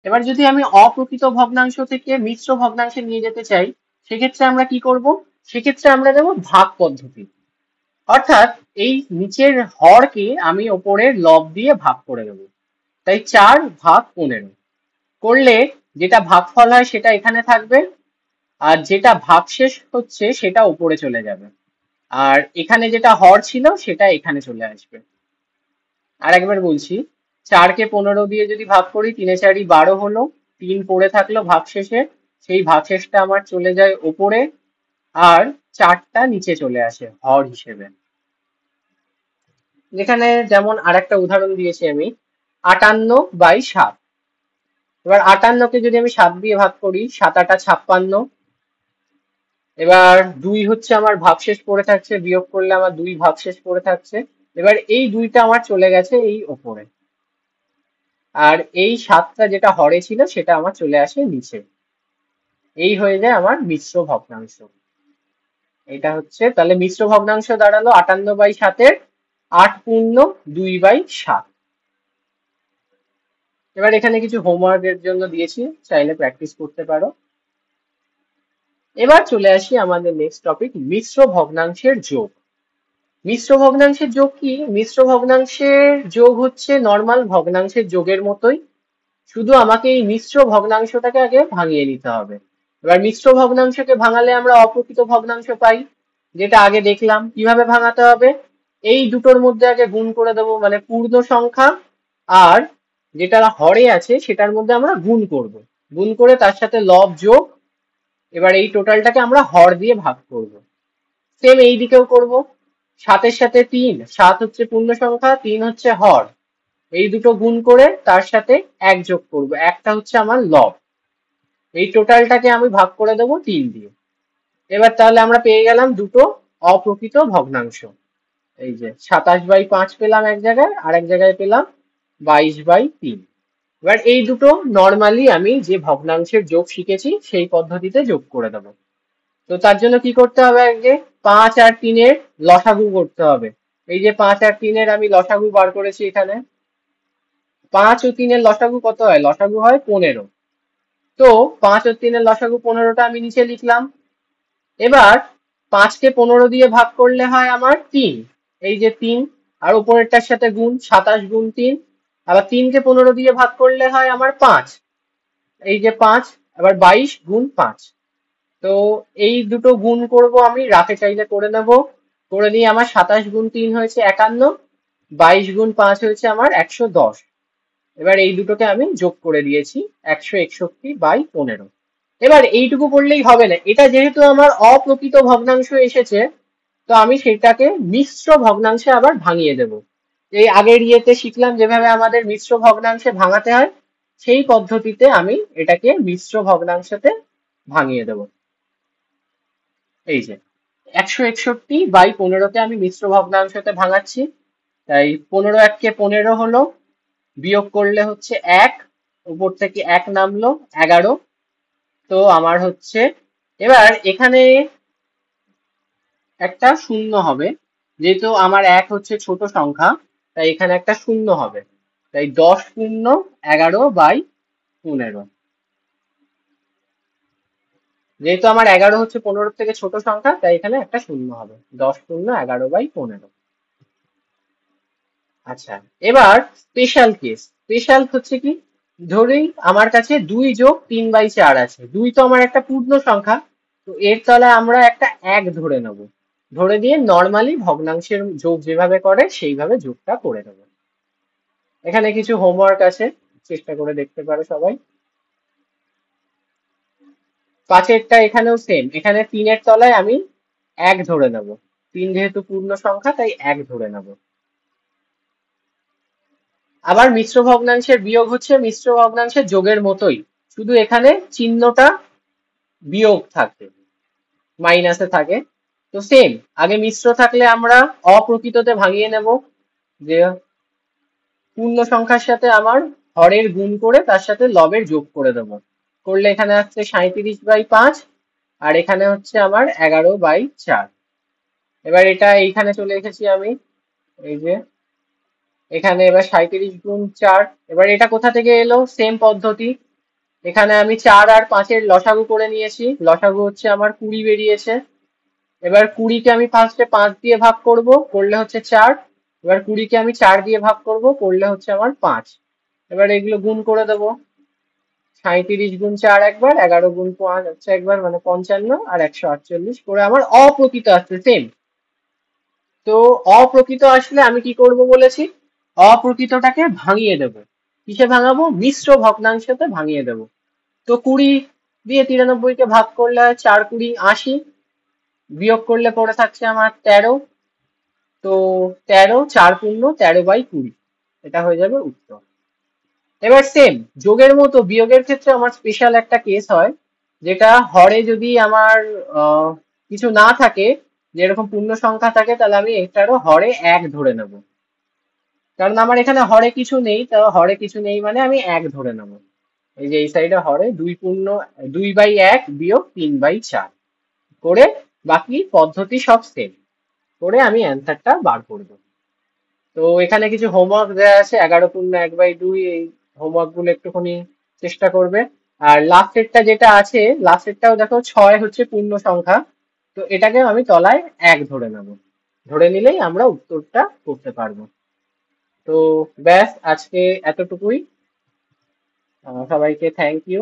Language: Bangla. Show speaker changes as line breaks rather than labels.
এবার যদি আমি অপ্রকৃত ভগ্নাংশ থেকে মিশ্র ভগ্নাংশে নিয়ে যেতে চাই, সেক্ষেত্রে আমরা কি করব? সেক্ষেত্রে আমরা দেবো ভাগ পদ্ধতি। অর্থাৎ এই নিচের হরকে আমি ওপরের লব দিয়ে ভাগ করে দেবো। তাই 4/15 করলে যেটা ভাগফল হয় সেটা এখানে থাকবে, আর যেটা ভাগশেষ হচ্ছে সেটা উপরে চলে যাবে, আর এখানে যেটা হর ছিল সেটা এখানে চলে আসবে। আর একবার বলছি, 4কে 15 দিয়ে যদি ভাগ করি, 3-4 = 12 হলো, 3 পড়ে থাকলো ভাগশেষে, সেই ভাগশেষটা আমার চলে যায় ওপরে, আর 4টা নিচে চলে আসে হর হিসেবে। যেখানে যেমন আরেকটা উদাহরণ দিয়েছি আমি, 58/7। এবার 58কে যদি আমি 7 দিয়ে ভাগ করি, 7 × 8 = 56। এবার 2 হচ্ছে আমার ভাগশেষ পড়ে থাকছে, বিয়োগ করলে আমার 2 ভাগশেষ পড়ে থাকছে। এবার এই 2টা আমার চলে গেছে এই ওপরে, আর এই 7টা যেটা হরে ছিল সেটা আমার চলে আসে নিচে। এই হয়ে যায় আমার মিশ্র ভগ্নাংশ। এটা হচ্ছে তাহলে মিশ্র ভগ্নাংশ দাঁড়ালো 58/7-এর 8×2/7। এবার এখানে কিছু হোমওয়ার্কের জন্য দিয়েছি, চাইলে প্র্যাকটিস করতে পারো। এবার চলে আসি আমাদের নেক্সট টপিক, মিশ্র ভগ্নাংশের যোগ। মিশ্র ভগ্নাংশের যোগ কি? মিশ্র ভগ্নাংশের যোগ হচ্ছে নর্মাল ভগ্নাংশের যোগের মতোই, শুধু আমাকে এই মিশ্র ভগ্নাংশটাকে আগে ভাঙিয়ে নিতে হবে। এবার মিশ্র ভগ্নাংশকে ভাঙালে আমরা অপ্রকৃত ভগ্নাংশ পাই, যেটা আগে দেখলাম। কিভাবে ভাঙাতে হবে? এই দুটোর মধ্যে আগে গুণ করে দেবো, মানে পূর্ণ সংখ্যা আর যেটা হরে আছে সেটার মধ্যে আমরা গুণ করব। গুণ করে তার সাথে লব যোগ, এবার এই টোটালটাকে আমরা হর দিয়ে ভাগ করব। সেম এই দিকেও করব, 7-এর সাথে 3, 7 হচ্ছে পূর্ণ সংখ্যা, 3 হচ্ছে হর, এই দুটো গুণ করে তার সাথে 1 যোগ করব, একটা হচ্ছে আমার লব। এই টোটালটাকে আমি ভাগ করে দেবো 3 দিয়ে। এবার তাহলে আমরা পেয়ে গেলাম দুটো অপ্রকৃত ভগ্নাংশ। এই যে 27/5 পেলাম এক জায়গায়, আর এক জায়গায় পেলাম 22/3। এবার এই দুটো নর্মালি আমি যে ভগ্নাংশের যোগ শিখেছি সেই পদ্ধতিতে যোগ করে দেবো। তো তার জন্য কি করতে হবে? আগে 5 আর 3-এর লসাগু করতে হবে। এই যে 5 আর 3-এর আমি লসাগু বার করেছি এখানে। 5 ও 3-এর লসাগু কত হয়? লসাগু হয় 15। তো 5 ও 3-এর লসাগু 15টা আমি নিচে লিখলাম। এবার 5কে 15 দিয়ে ভাগ করলে হয় আমার 3, এই যে 3, আর উপরেরটার সাথে গুণ, 27 × 3। আবার 3কে 15 দিয়ে ভাগ করলে হয় আমার 5, এই যে 5, আবার 22 × 5। তো এই দুটো গুণ করব আমি, রাতে চাইলে করে নেব, করে নিয়ে আমার 27 × 3 হয়েছে 51, 22 × 5 হয়েছে আমার 110। এবার এই দুটোকে আমি যোগ করে দিয়েছি, 161/15। এবার এইটুকু করলেই হবে না, এটা যেহেতু আমার অপ্রকৃত ভগ্নাংশ এসেছে, তো আমি সেটাকে মিশ্র ভগ্নাংশে আবার ভাঙিয়ে দেব। এই আগের ইয়েতে শিখলাম যেভাবে আমাদের মিশ্র ভগ্নাংশে ভাঙাতে হয়, সেই পদ্ধতিতে আমি এটাকে মিশ্র ভগ্নাংশতে ভাঙিয়ে দেব। এই যে 161/15-কে আমি মিশ্র ভগ্নাংশতে ভাঙাচ্ছি। তাই 15 1-কে 15 হলো, বিয়োগ করলে হচ্ছে 1, উপর থেকে 1 নামলো, 11। তো আমার হচ্ছে, এবার এখানে একটা শূন্য হবে, যেহেতু আমার 1 হচ্ছে ছোট সংখ্যা, তাই এখানে একটা শূন্য হবে। তাই 10×11/15। যেহেতু আমার 11 হচ্ছে 15 থেকে ছোট সংখ্যা, তাই এখানে একটা শূন্য হবে, 10×11/15। আচ্ছা, এবার স্পেশাল কেস। স্পেশাল হচ্ছে কি, ধরি আমার কাছে 2+3/4 আছে। 2 তো আমার একটা পূর্ণ সংখ্যা, তো এর তলায় আমরা একটা 1 ধরে নেব, ধরে দিয়ে নর্মালি ভগ্নাংশের যোগ যেভাবে করে সেইভাবে যোগটা করে নেব। এখানে কিছু হোমওয়ার্ক আছে, চেষ্টা করে দেখতে পারো সবাই। 5-এরটা এখানেও সেম, এখানে 3-এর তলায় আমি 1 ধরে নেব, 3 যেহেতু পূর্ণ সংখ্যা তাই 1 ধরে নেব। আবার মিশ্র ভগ্নাংশের বিয়োগ হচ্ছে মিশ্র ভগ্নাংশের যোগের মতোই, শুধু এখানে চিহ্নটা বিয়োগ থাকে, মাইনাসে থাকে। তো সেম, আগে মিশ্র থাকলে আমরা অপ্রকৃততে ভাঙিয়ে নেব, যে পূর্ণ সংখ্যার সাথে আমার হরের গুণ করে তার সাথে লবের যোগ করে দেবো। করলে এখানে হচ্ছে 37/5, আর এখানে হচ্ছে আমার 11/4। এবার এটা এইখানে চলে এসেছি আমি, এই যে এখানে এবার 37 × 4। এবার এটা কোথা থেকে এলো? সেম পদ্ধতি, এখানে আমি 4 আর 5-এর লসাগু করে নিয়েছি, লসাগু হচ্ছে আমার 20 বেরিয়েছে। এবার 20-কে আমি ফার্স্টে 5 দিয়ে ভাগ করব, করলে হচ্ছে 4। এবার 20-কে আমি 4 দিয়ে ভাগ করব, করলে হচ্ছে আমার 5। এবার এগুলো গুণ করে দেবো। 37 গুণ 4 একবার, 11 গুণ 5 হচ্ছে একবার, মানে 55, আর 148 করে আমার অপ্রকৃত আসছে সেম। তো অপ্রকৃত আসলে আমি কি করব বলেছি, অপ্রকৃতটাকে ভাঙিয়ে দেব। কিসে ভাঙাবো? মিশ্র ভগ্নাংশতে ভাঙিয়ে দেব। তো 20 দিয়ে 93-কে ভাগ করলে 4×20 = 80, বিয়োগ করলে পড়ে থাকছে আমার 13। তো 13, 4×13/20, এটা হয়ে যাবে উত্তর। এবার সেম যোগের মতো বিয়োগের ক্ষেত্রে আমার স্পেশাল একটা কেস হয়, যেটা হরে যদি আমার আহ, কিছু না থাকে, যেরকম পূর্ণ সংখ্যা থাকে, তাহলে আমি এটারও হরে 1 ধরে নেব। কারণ আমার এখানে হরে কিছু নেই, তো হরে কিছু নেই মানে আমি 1 ধরে নেব। এই যে এই সাইডে হরে 2/1 বিয়োগ 3/4 করে, বাকি পদ্ধতি সব সেম করে আমি অ্যান্সারটা বার করব। তো এখানে কিছু হোমওয়ার্ক দেওয়া আছে, 11×1/2, এই হোমওয়ার্ক গুলো একটুখানি চেষ্টা করবে। আর লাস্টেরটা যেটা আছে, লাস্টেরটাও দেখো 6 হচ্ছে পূর্ণ সংখ্যা, তো এটাকে আমি তলায় 1 ধরে নেব। ধরে নিলেই আমরা উত্তরটা করতে পারবো। তো ব্যাস, আজকে এতটুকুই। সবাইকে থ্যাংক ইউ।